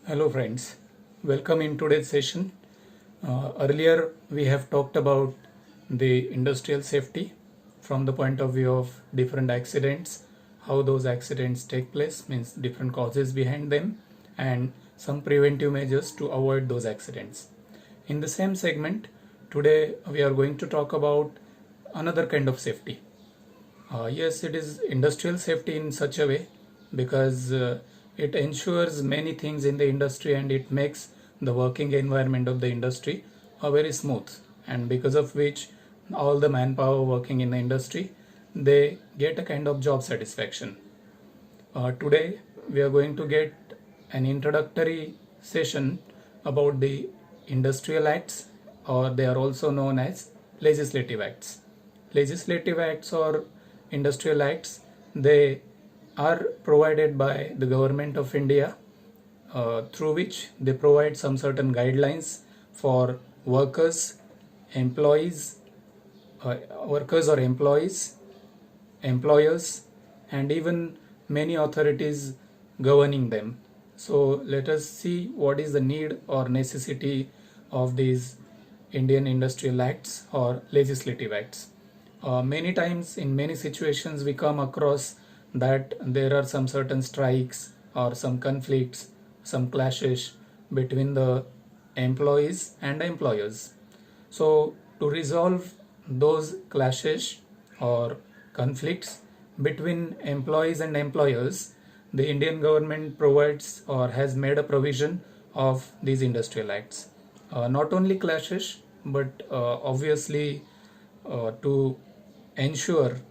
Hello friends, welcome in today's session. Earlier we have talked about the industrial safety from the point of view of different accidents, how those accidents take place, means different causes behind them, and some preventive measures to avoid those accidents. In the same segment, today we are going to talk about another kind of safety. Yes, it is industrial safety in such a way because it ensures many things in the industry and it makes the working environment of the industry very smooth, and because of which all the manpower working in the industry, they get a kind of job satisfaction. Today we are going to get an introductory session about the industrial acts, or they are also known as legislative acts. Legislative acts or industrial acts, they are provided by the government of India, through which they provide some certain guidelines for workers, employees, workers or employees, employers, and even many authorities governing them. So let us see what is the need or necessity of these Indian Industrial Acts or legislative acts. Many times in many situations we come across that there are some certain strikes or some conflicts, some clashes between the employees and employers. So to resolve those clashes or conflicts between employees and employers, the Indian government provides or has made a provision of these industrial acts. Not only clashes, but obviously to ensure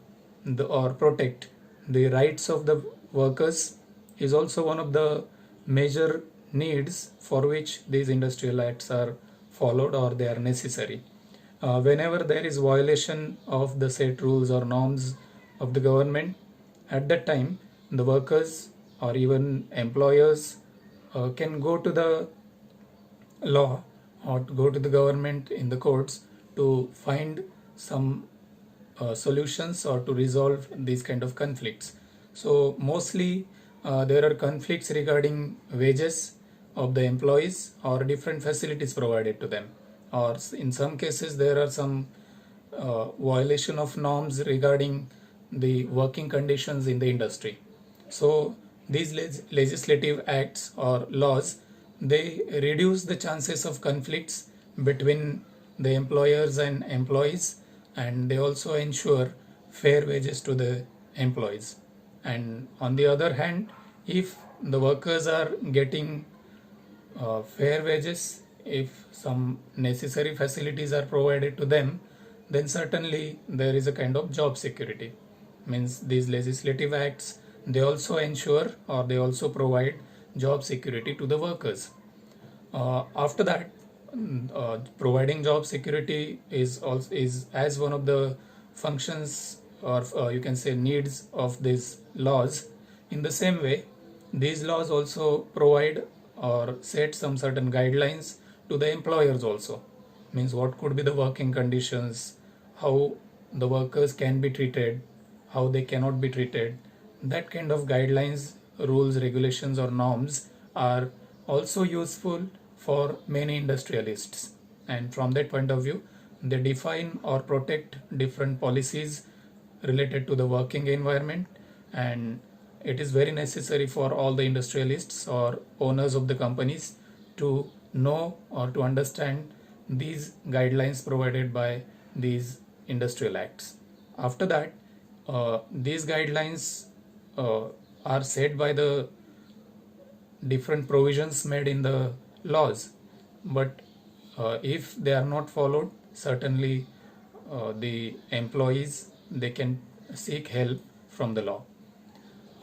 or protect the rights of the workers is also one of the major needs for which these industrial acts are followed or they are necessary. Whenever there is violation of the set rules or norms of the government, at that time the workers or even employers can go to the law or to go to the government in the courts to find some solutions or to resolve these kind of conflicts. So mostly there are conflicts regarding wages of the employees or different facilities provided to them, or in some cases there are some violation of norms regarding the working conditions in the industry. So these legislative acts or laws, they reduce the chances of conflicts between the employers and employees, and they also ensure fair wages to the employees. And on the other hand, if the workers are getting fair wages, if some necessary facilities are provided to them, then certainly there is a kind of job security. Means these legislative acts, they also ensure or they also provide job security to the workers. After that, providing job security is also is as one of the functions or you can say needs of these laws. In the same way, these laws also provide or set some certain guidelines to the employers also. Means what could be the working conditions, how the workers can be treated, how they cannot be treated. That kind of guidelines, rules, regulations, or norms are also useful for many industrialists. And from that point of view, they define or protect different policies related to the working environment, and it is very necessary for all the industrialists or owners of the companies to know or to understand these guidelines provided by these industrial acts. After that, these guidelines are set by the different provisions made in the laws, but if they are not followed, certainly the employees, they can seek help from the law.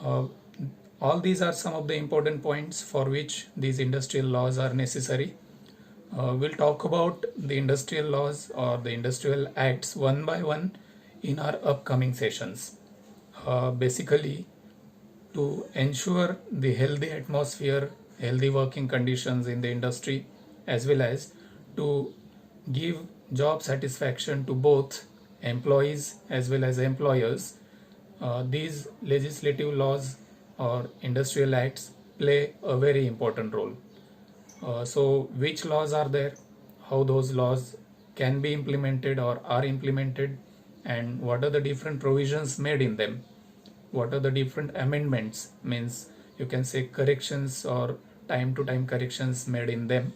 uh, all these are some of the important points for which these industrial laws are necessary. We'll talk about the industrial laws or the industrial acts one by one in our upcoming sessions. Basically, to ensure the healthy atmosphere, healthy working conditions in the industry, as well as to give job satisfaction to both employees as well as employers, these legislative laws or industrial acts play a very important role. So which laws are there, how those laws can be implemented or are implemented, and what are the different provisions made in them, what are the different amendments, means you can say corrections or time to time corrections made in them.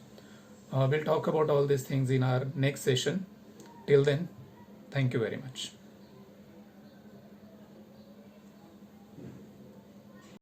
We'll talk about all these things in our next session. Till then, thank you very much.